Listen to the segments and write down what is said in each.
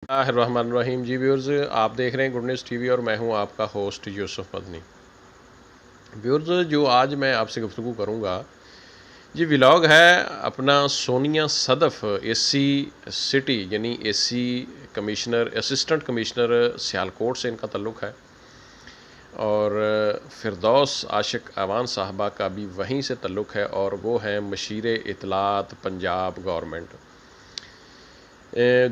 اللہ الرحمن الرحیم جی ویورز، آپ دیکھ رہے ہیں گڈ نیوز ٹی وی اور میں ہوں آپ کا ہوسٹ یوسف مدنی۔ ویورز، جو آج میں آپ سے گفتگو کروں گا جی ولاگ ہے اپنا سونیا صدف اے سی سٹی یعنی A C commissioner assistant commissioner Sialkot سے ان کا تعلق ہے، اور فردوس عاشق اعوان صاحبہ کا بھی وہیں سے تعلق ہے، اور وہ ہیں مشیر اطلاعات پنجاب گورنمنٹ۔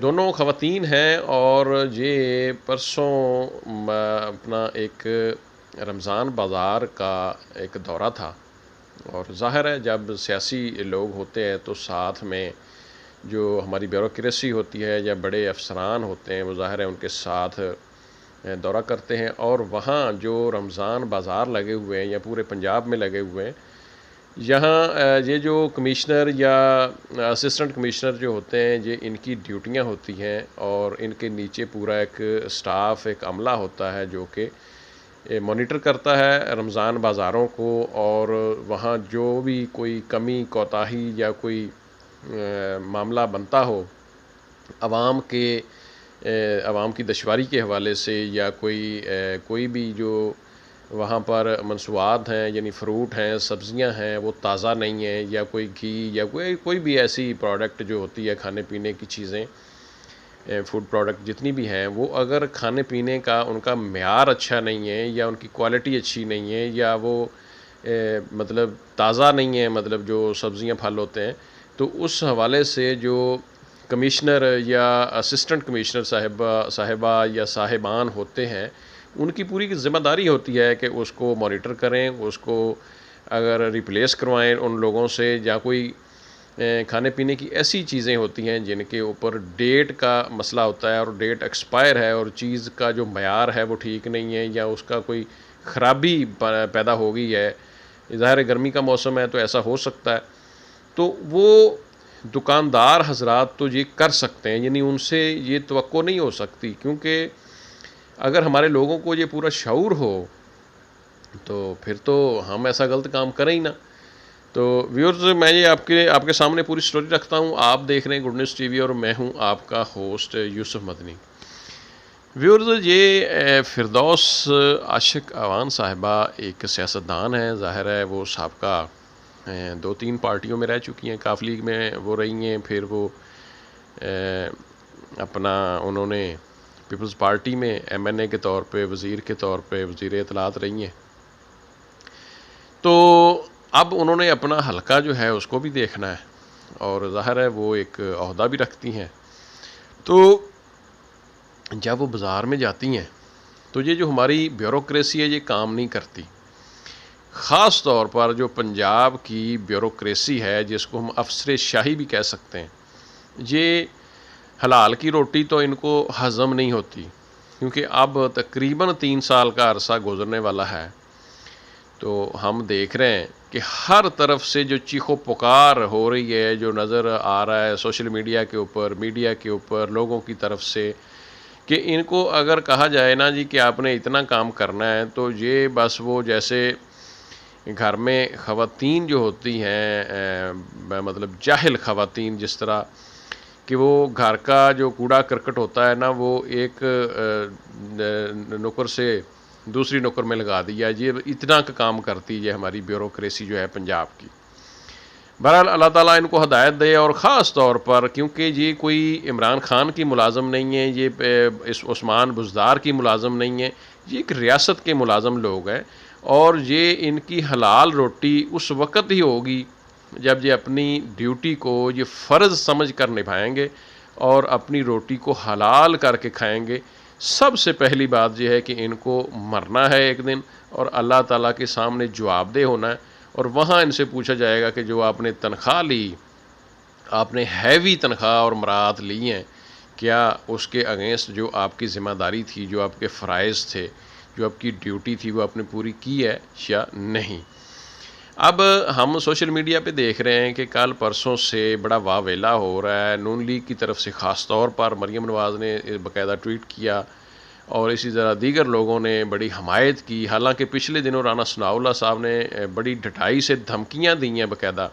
دونوں خواتین ہیں، اور یہ پرسوں اپنا ایک رمضان بازار کا ایک دورہ تھا، اور ظاہر ہے جب سیاسی لوگ ہوتے ہیں تو ساتھ میں جو ہماری بیوروکریسی ہوتی ہے یا بڑے افسران ہوتے ہیں وہ ظاہر ہے ان کے ساتھ دورہ کرتے ہیں، اور وہاں جو رمضان بازار لگے ہوئے ہیں یا پورے پنجاب میں لگے ہوئے ہیں، یہاں یہ جو کمشنر یا اسسٹنٹ کمشنر جو ہوتے ہیں یہ ان کی ڈیوٹیاں ہوتی ہیں، اور ان کے نیچے پورا ایک سٹاف ایک عملہ ہوتا ہے جو کہ مانیٹر کرتا ہے رمضان بازاروں کو، اور وہاں جو بھی کوئی کمی کوتاہی یا کوئی معاملہ بنتا ہو عوام کی دشواری کے حوالے سے، یا کوئی بھی جو وہاں پر منصوبات ہیں یعنی فروٹ ہیں سبزیاں ہیں وہ تازہ نہیں ہیں، یا کوئی گھی یا کوئی بھی ایسی پروڈکٹ جو ہوتی ہے کھانے پینے کی چیزیں، فوڈ پروڈکٹ جتنی بھی ہیں، وہ اگر کھانے پینے کا ان کا معیار اچھا نہیں ہے یا ان کی کوالٹی اچھی نہیں ہے، یا وہ مطلب تازہ نہیں ہے، مطلب جو سبزیاں پھل ہوتے ہیں، تو اس حوالے سے جو کمشنر یا اسسٹنٹ کمشنر صاحبہ یا صاحبان ہوتے ہیں ان کی پوری ذمہ داری ہوتی ہے کہ اس کو مانیٹر کریں، اس کو اگر ریپلیس کروائیں ان لوگوں سے، یا کوئی کھانے پینے کی ایسی چیزیں ہوتی ہیں جن کے اوپر ڈیٹ کا مسئلہ ہوتا ہے اور ڈیٹ ایکسپائر ہے، اور چیز کا جو معیار ہے وہ ٹھیک نہیں ہے، یا اس کا کوئی خرابی پیدا ہو گئی ہے، ظاہر گرمی کا موسم ہے تو ایسا ہو سکتا ہے، تو وہ دکاندار حضرات تو یہ کر سکتے ہیں، یعنی ان سے یہ توقع نہیں ہو سکتی، کیونکہ اگر ہمارے لوگوں کو یہ پورا شعور ہو تو پھر تو ہم ایسا غلط کام کریں ہی نہ۔ تو ویورز، میں یہ آپ کے سامنے پوری سٹوری رکھتا ہوں، آپ دیکھ رہے ہیں گڈ نیوز ٹی وی اور میں ہوں آپ کا ہوسٹ یوسف مدنی۔ ویورز، یہ فردوس عاشق اعوان صاحبہ ایک سیاستدان ہیں، ظاہر ہے وہ سابقہ 2-3 پارٹیوں میں رہ چکی ہیں، کاف لیگ میں وہ رہی ہیں، پھر وہ انہوں نے پیپلز پارٹی میں ایم این اے کے طور پہ وزیر کے طور پہ وزیر اطلاعات رہی ہیں، تو اب انہوں نے اپنا حلقہ جو ہے اس کو بھی دیکھنا ہے، اور ظاہر ہے وہ ایک عہدہ بھی رکھتی ہیں، تو جب وہ بازار میں جاتی ہیں تو یہ جو ہماری بیوروکریسی ہے یہ کام نہیں کرتی، خاص طور پر جو پنجاب کی بیوروکریسی ہے جس کو ہم افسر شاہی بھی کہہ سکتے ہیں، یہ حلال کی روٹی تو ان کو ہضم نہیں ہوتی، کیونکہ اب تقریباً 3 سال کا عرصہ گزرنے والا ہے، تو ہم دیکھ رہے ہیں کہ ہر طرف سے جو چیخ و پکار ہو رہی ہے، جو نظر آ رہا ہے سوشل میڈیا کے اوپر لوگوں کی طرف سے، کہ ان کو اگر کہا جائے نا جی کہ آپ نے اتنا کام کرنا ہے، تو یہ بس وہ جیسے گھر میں خواتین جو ہوتی ہیں مطلب جاہل خواتین، جس طرح کہ وہ گھر کا جو کوڑا کرکٹ ہوتا ہے نا وہ ایک نوکر سے دوسری نوکر میں لگا دیا، یہ اتنا کا کام کرتی ہے ہماری بیوروکریسی جو ہے پنجاب کی۔ بہرحال اللہ تعالیٰ ان کو ہدایت دے، اور خاص طور پر کیونکہ یہ کوئی عمران خان کی ملازم نہیں ہے، یہ اس عثمان بزدار کی ملازم نہیں ہے، یہ ایک ریاست کے ملازم لوگ ہیں، اور یہ ان کی حلال روٹی اس وقت ہی ہوگی جب یہ اپنی ڈیوٹی کو یہ فرض سمجھ کر نبھائیں گے اور اپنی روٹی کو حلال کر کے کھائیں گے۔ سب سے پہلی بات یہ ہے کہ ان کو مرنا ہے ایک دن، اور اللہ تعالیٰ کے سامنے جواب دہ ہونا ہے، اور وہاں ان سے پوچھا جائے گا کہ جو آپ نے تنخواہ لی، آپ نے ہیوی تنخواہ اور مراعات لی ہیں، کیا اس کے اگینسٹ جو آپ کی ذمہ داری تھی، جو آپ کے فرائض تھے، جو آپ کی ڈیوٹی تھی، وہ آپ نے پوری کی ہے یا نہیں۔ اب ہم سوشل میڈیا پہ دیکھ رہے ہیں کہ کل پرسوں سے بڑا واویلا ہو رہا ہے، نون لیگ کی طرف سے خاص طور پر مریم نواز نے باقاعدہ ٹویٹ کیا، اور اسی طرح دیگر لوگوں نے بڑی حمایت کی، حالانکہ پچھلے دنوں رانا ثناء اللہ صاحب نے بڑی ڈٹائی سے دھمکیاں دی ہیں باقاعدہ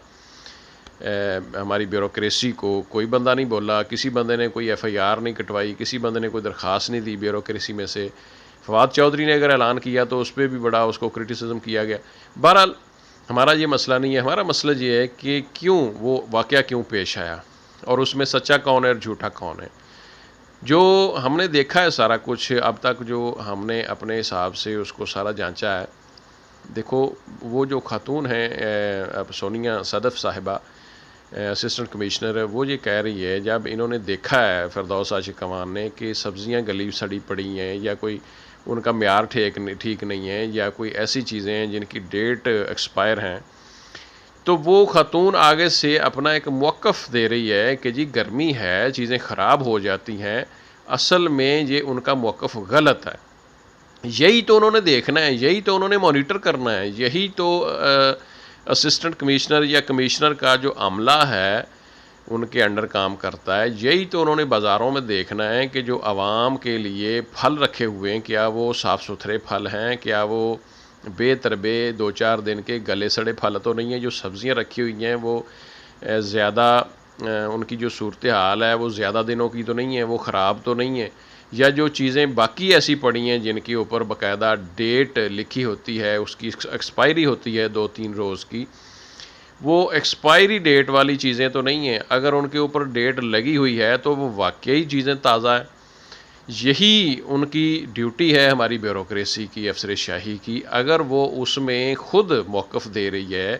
ہماری بیوروکریسی کو کوئی بندہ نہیں بولا، کسی بندے نے کوئی ایف آئی آر نہیں کٹوائی، کسی بندے نے کوئی درخواست نہیں دی بیوروکریسی میں سے۔ فواد چودھری نے اگر اعلان کیا تو اس پہ بھی بڑا اس کو کرٹیسزم کیا گیا۔ بہرحال ہمارا یہ مسئلہ نہیں ہے، ہمارا مسئلہ یہ ہے کہ کیوں وہ واقعہ کیوں پیش آیا، اور اس میں سچا کون ہے اور جھوٹا کون ہے۔ جو ہم نے دیکھا ہے سارا کچھ اب تک، جو ہم نے اپنے حساب سے اس کو سارا جانچا ہے، دیکھو وہ جو خاتون ہیں اب سونیا صدف صاحبہ اسسٹنٹ کمشنر، وہ یہ کہہ رہی ہے جب انہوں نے دیکھا ہے فردوس عاشق خوان نے کہ سبزیاں گلی سڑی پڑی ہیں یا کوئی ان کا معیار ٹھیک نہیں ہے یا کوئی ایسی چیزیں ہیں جن کی ڈیٹ ایکسپائر ہیں، تو وہ خاتون آگے سے اپنا ایک موقف دے رہی ہے کہ جی گرمی ہے، چیزیں خراب ہو جاتی ہیں۔ اصل میں یہ ان کا موقف غلط ہے، یہی تو انہوں نے دیکھنا ہے، یہی تو انہوں نے مانیٹر کرنا ہے، یہی تو اسسٹنٹ کمشنر یا کمشنر کا جو عملہ ہے ان کے انڈر کام کرتا ہے، یہی تو انہوں نے بازاروں میں دیکھنا ہے کہ جو عوام کے لیے پھل رکھے ہوئے ہیں کیا وہ صاف ستھرے پھل ہیں، کیا وہ بے تربے 2-4 دن کے گلے سڑے پھل تو نہیں ہیں، جو سبزیاں رکھی ہوئی ہیں وہ زیادہ ان کی جو صورتحال ہے وہ زیادہ دنوں کی تو نہیں ہے، وہ خراب تو نہیں ہے، یا جو چیزیں باقی ایسی پڑی ہیں جن کے اوپر باقاعدہ ڈیٹ لکھی ہوتی ہے، اس کی ایکسپائری ہوتی ہے 2-3 روز کی، وہ ایکسپائری ڈیٹ والی چیزیں تو نہیں ہیں۔ اگر ان کے اوپر ڈیٹ لگی ہوئی ہے تو وہ واقعی چیزیں تازہ ہیں۔ یہی ان کی ڈیوٹی ہے ہماری بیوروکریسی کی، افسر شاہی کی۔ اگر وہ اس میں خود موقف دے رہی ہے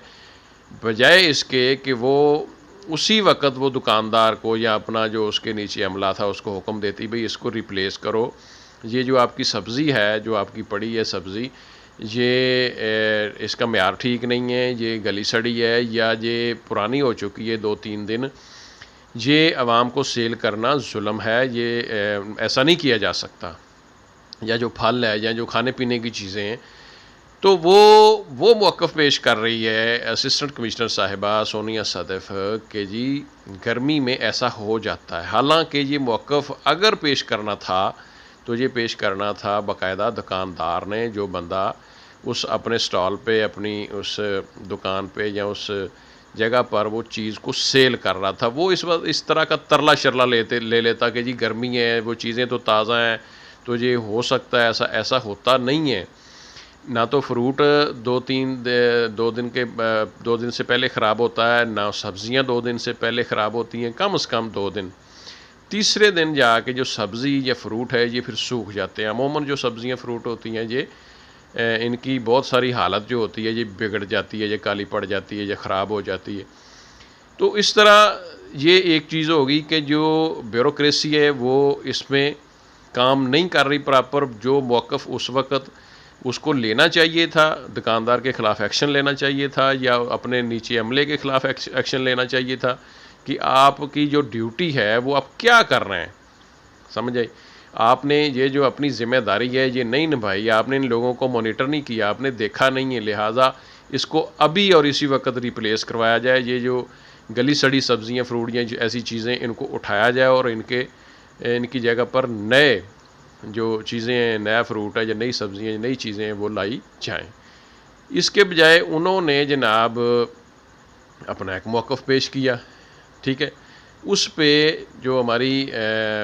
بجائے اس کے کہ وہ اسی وقت وہ دکاندار کو یا اپنا جو اس کے نیچے عملہ تھا اس کو حکم دیتی بھئی اس کو ریپلیس کرو، یہ جو آپ کی سبزی ہے، جو آپ کی پڑی ہے سبزی، یہ اس کا معیار ٹھیک نہیں ہے، یہ گلی سڑی ہے یا یہ پرانی ہو چکی ہے 2-3 دن، یہ عوام کو سیل کرنا ظلم ہے، یہ ایسا نہیں کیا جا سکتا۔ یا جو پھل ہے یا جو کھانے پینے کی چیزیں ہیں، تو وہ موقف پیش کر رہی ہے اسسٹنٹ کمشنر صاحبہ سونیا صدف کہ جی گرمی میں ایسا ہو جاتا ہے۔ حالانکہ یہ موقف اگر پیش کرنا تھا تو یہ پیش کرنا تھا باقاعدہ دکاندار نے، جو بندہ اس اپنے سٹال پہ، اپنی اس دکان پہ یا اس جگہ پر وہ چیز کو سیل کر رہا تھا، وہ اس وقت اس طرح کا ترلا شرلا لے لیتا کہ جی گرمی ہے، وہ چیزیں تو تازہ ہیں تو یہ ہو سکتا ہے، ایسا ہوتا نہیں ہے۔ نہ تو فروٹ 2 دن سے پہلے خراب ہوتا ہے، نہ سبزیاں 2 دن سے پہلے خراب ہوتی ہیں، کم از کم 2 دن۔ تیسرے دن جا کے جو سبزی یا فروٹ ہے یہ پھر سوکھ جاتے ہیں۔ عموماً جو سبزیاں فروٹ ہوتی ہیں یہ ان کی بہت ساری حالت جو ہوتی ہے یہ بگڑ جاتی ہے، یہ کالی پڑ جاتی ہے، یہ خراب ہو جاتی ہے۔ تو اس طرح یہ ایک چیز ہوگی کہ جو بیوروکریسی ہے وہ اس میں کام نہیں کر رہی پراپر۔ جو موقف اس وقت اس کو لینا چاہیے تھا، دکاندار کے خلاف ایکشن لینا چاہیے تھا یا اپنے نیچے عملے کے خلاف ایکشن لینا چاہیے تھا کہ آپ کی جو ڈیوٹی ہے وہ آپ کیا کر رہے ہیں، سمجھ آئی؟ آپ نے یہ جو اپنی ذمہ داری ہے یہ نہیں نبھائی، آپ نے ان لوگوں کو مانیٹر نہیں کیا، آپ نے دیکھا نہیں ہے، لہٰذا اس کو ابھی اور اسی وقت ریپلیس کروایا جائے۔ یہ جو گلی سڑی سبزیاں، فروٹیاں، ایسی چیزیں، ان کو اٹھایا جائے اور ان کی جگہ پر نئے جو چیزیں ہیں، نیا فروٹ ہے یا نئی سبزیاں، نئی چیزیں ہیں وہ لائی جائیں۔ اس کے بجائے انہوں نے جناب اپنا ایک موقف پیش کیا، ٹھیک ہے، اس پہ جو ہماری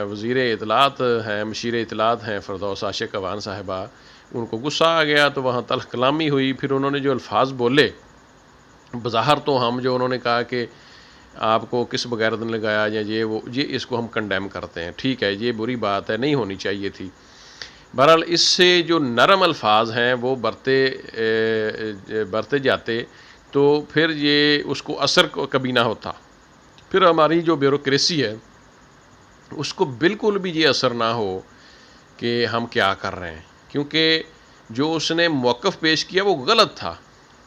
وزیر اطلاعات ہیں، مشیر اطلاعات ہیں فردوس عاشق خوان صاحبہ، ان کو غصہ آ گیا تو وہاں تلخ کلامی ہوئی۔ پھر انہوں نے جو الفاظ بولے، بظاہر تو ہم جو انہوں نے کہا کہ آپ کو کس بغیرت نے لگایا یا یہ اس کو ہم کنڈیم کرتے ہیں، ٹھیک ہے، یہ بری بات ہے، نہیں ہونی چاہیے تھی۔ بہرحال اس سے جو نرم الفاظ ہیں وہ برتے جاتے تو پھر یہ اس کو اثر کبھی نہ ہوتا، پھر ہماری جو بیوروکریسی ہے اس کو بالکل بھی یہ اثر نہ ہو کہ ہم کیا کر رہے ہیں، کیونکہ جو اس نے موقف پیش کیا وہ غلط تھا،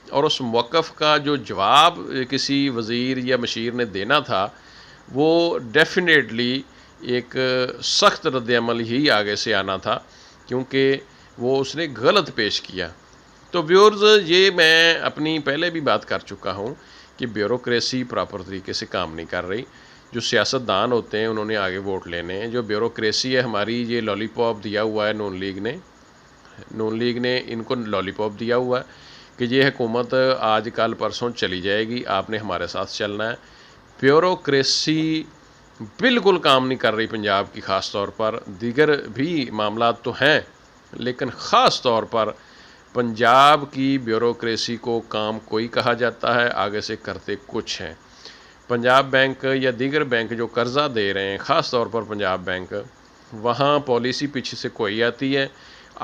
اور اس موقف کا جو جواب کسی وزیر یا مشیر نے دینا تھا وہ ڈیفینیٹلی ایک سخت رد عمل ہی آگے سے آنا تھا، کیونکہ وہ اس نے غلط پیش کیا۔ تو ویورز، یہ میں اپنی پہلے بھی بات کر چکا ہوں کہ بیوروکریسی پراپر طریقے سے کام نہیں کر رہی۔ جو سیاستدان ہوتے ہیں انہوں نے آگے ووٹ لینے ہیں، جو بیوروکریسی ہے ہماری، یہ لالی پاپ دیا ہوا ہے نون لیگ نے ان کو لالی پاپ دیا ہوا ہے کہ یہ حکومت آج کل پرسوں چلی جائے گی، آپ نے ہمارے ساتھ چلنا ہے۔ بیوروکریسی بالکل کام نہیں کر رہی پنجاب کی، خاص طور پر دیگر بھی معاملات تو ہیں لیکن خاص طور پر پنجاب کی بیوروکریسی کو کام کوئی کہا جاتا ہے، آگے سے کرتے کچھ ہیں۔ پنجاب بینک یا دیگر بینک جو قرضہ دے رہے ہیں، خاص طور پر پنجاب بینک، وہاں پالیسی پیچھے سے کوئی آتی ہے،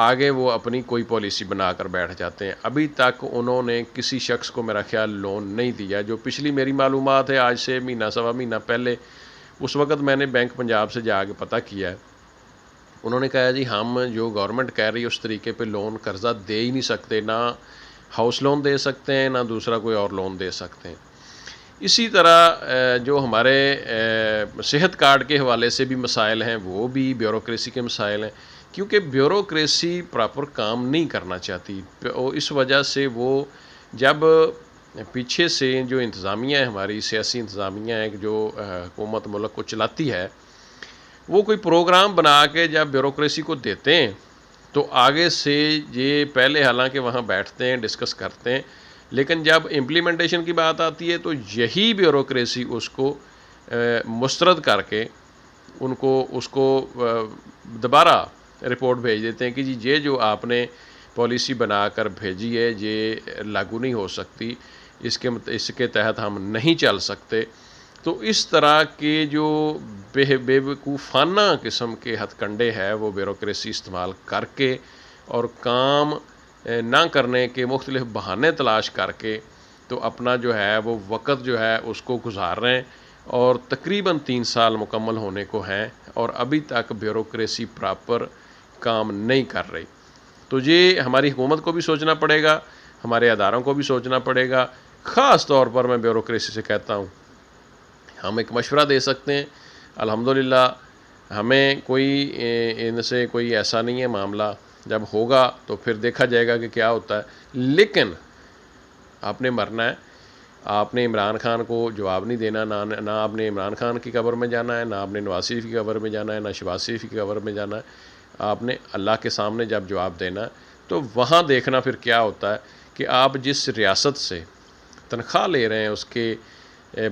آگے وہ اپنی کوئی پالیسی بنا کر بیٹھ جاتے ہیں۔ ابھی تک انہوں نے کسی شخص کو میرا خیال لون نہیں دیا، جو پچھلی میری معلومات ہے آج سے مہینہ سوا مہینہ پہلے، اس وقت میں نے بینک پنجاب سے جا کے پتہ کیا ہے، انہوں نے کہا جی ہم جو گورنمنٹ کہہ رہی ہے اس طریقے پہ لون قرضہ دے ہی نہیں سکتے، نہ ہاؤس لون دے سکتے ہیں نہ دوسرا کوئی اور لون دے سکتے ہیں۔ اسی طرح جو ہمارے صحت کارڈ کے حوالے سے بھی مسائل ہیں، وہ بھی بیوروکریسی کے مسائل ہیں، کیونکہ بیوروکریسی پراپر کام نہیں کرنا چاہتی۔ اس وجہ سے وہ جب پیچھے سے جو انتظامیہ ہے، ہماری سیاسی انتظامیہ ہے جو حکومت ملک کو چلاتی ہے، وہ کوئی پروگرام بنا کے جب بیوروکریسی کو دیتے ہیں تو آگے سے یہ پہلے حالانکہ وہاں بیٹھتے ہیں ڈسکس کرتے ہیں، لیکن جب امپلیمنٹیشن کی بات آتی ہے تو یہی بیوروکریسی اس کو مسترد کر کے اس کو دوبارہ رپورٹ بھیج دیتے ہیں کہ جی یہ جو آپ نے پالیسی بنا کر بھیجی ہے یہ لاگو نہیں ہو سکتی، اس کے تحت ہم نہیں چل سکتے۔ تو اس طرح کے جو بے وقوفانہ قسم کے ہتھ کنڈے ہے وہ بیوروکریسی استعمال کر کے اور کام نہ کرنے کے مختلف بہانے تلاش کر کے تو اپنا جو ہے وہ وقت جو ہے اس کو گزار رہے ہیں، اور تقریباً 3 سال مکمل ہونے کو ہیں اور ابھی تک بیوروکریسی پراپر کام نہیں کر رہی۔ تو یہ ہماری حکومت کو بھی سوچنا پڑے گا، ہمارے اداروں کو بھی سوچنا پڑے گا۔ خاص طور پر میں بیوروکریسی سے کہتا ہوں ہم ایک مشورہ دے سکتے ہیں، الحمدللہ ہمیں کوئی ان سے کوئی ایسا نہیں ہے معاملہ، جب ہوگا تو پھر دیکھا جائے گا کہ کیا ہوتا ہے، لیکن آپ نے مرنا ہے، آپ نے عمران خان کو جواب نہیں دینا، نہ آپ نے عمران خان کی قبر میں جانا ہے، نہ آپ نے نواز شریف کی قبر میں جانا ہے، نہ شہباز شریف کی قبر میں جانا ہے۔ آپ نے اللہ کے سامنے جب جواب دینا ہے تو وہاں دیکھنا پھر کیا ہوتا ہے کہ آپ جس ریاست سے تنخواہ لے رہے ہیں اس کے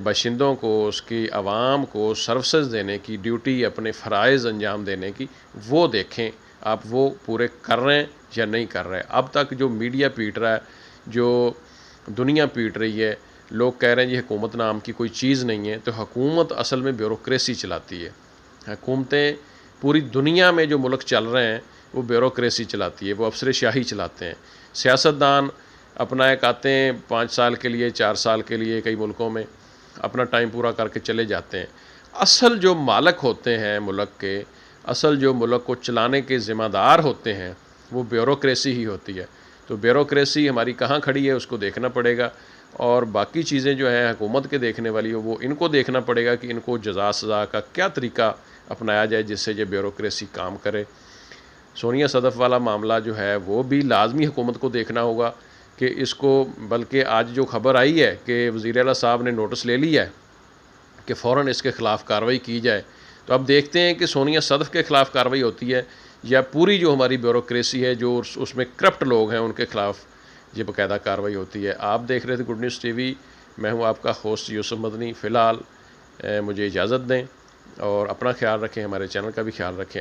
باشندوں کو، اس کی عوام کو سروسز دینے کی، ڈیوٹی اپنے فرائض انجام دینے کی، وہ دیکھیں آپ وہ پورے کر رہے ہیں یا نہیں کر رہے۔ اب تک جو میڈیا پیٹ رہا ہے، جو دنیا پیٹ رہی ہے، لوگ کہہ رہے ہیں یہ حکومت نام کی کوئی چیز نہیں ہے، تو حکومت اصل میں بیوروکریسی چلاتی ہے۔ حکومتیں پوری دنیا میں جو ملک چل رہے ہیں وہ بیوروکریسی چلاتی ہے، وہ افسر شاہی چلاتے ہیں۔ سیاستدان اپنا ایک آتے ہیں 5 سال کے لیے، 4 سال کے لیے کئی ملکوں میں اپنا ٹائم پورا کر کے چلے جاتے ہیں۔ اصل جو مالک ہوتے ہیں ملک کے، اصل جو ملک کو چلانے کے ذمہ دار ہوتے ہیں وہ بیوروکریسی ہی ہوتی ہے۔ تو بیوروکریسی ہماری کہاں کھڑی ہے اس کو دیکھنا پڑے گا، اور باقی چیزیں جو ہیں حکومت کے دیکھنے والی وہ ان کو دیکھنا پڑے گا کہ ان کو جزا سزا کا کیا طریقہ اپنایا جائے جس سے یہ بیوروکریسی کام کرے۔ سونیا صدف والا معاملہ جو ہے وہ بھی لازمی حکومت کو دیکھنا ہوگا کہ اس کو، بلکہ آج جو خبر آئی ہے کہ وزیر اعلیٰ صاحب نے نوٹس لے لیا ہے کہ فوراً اس کے خلاف کارروائی کی جائے۔ تو اب دیکھتے ہیں کہ سونیا صدف کے خلاف کارروائی ہوتی ہے یا پوری جو ہماری بیوروکریسی ہے جو اس میں کرپٹ لوگ ہیں ان کے خلاف یہ باقاعدہ کارروائی ہوتی ہے۔ آپ دیکھ رہے تھے گڈ نیوز ٹی وی، میں ہوں آپ کا ہوسٹ یوسف مدنی۔ فی الحال مجھے اجازت دیں اور اپنا خیال رکھیں، ہمارے چینل کا بھی خیال رکھیں۔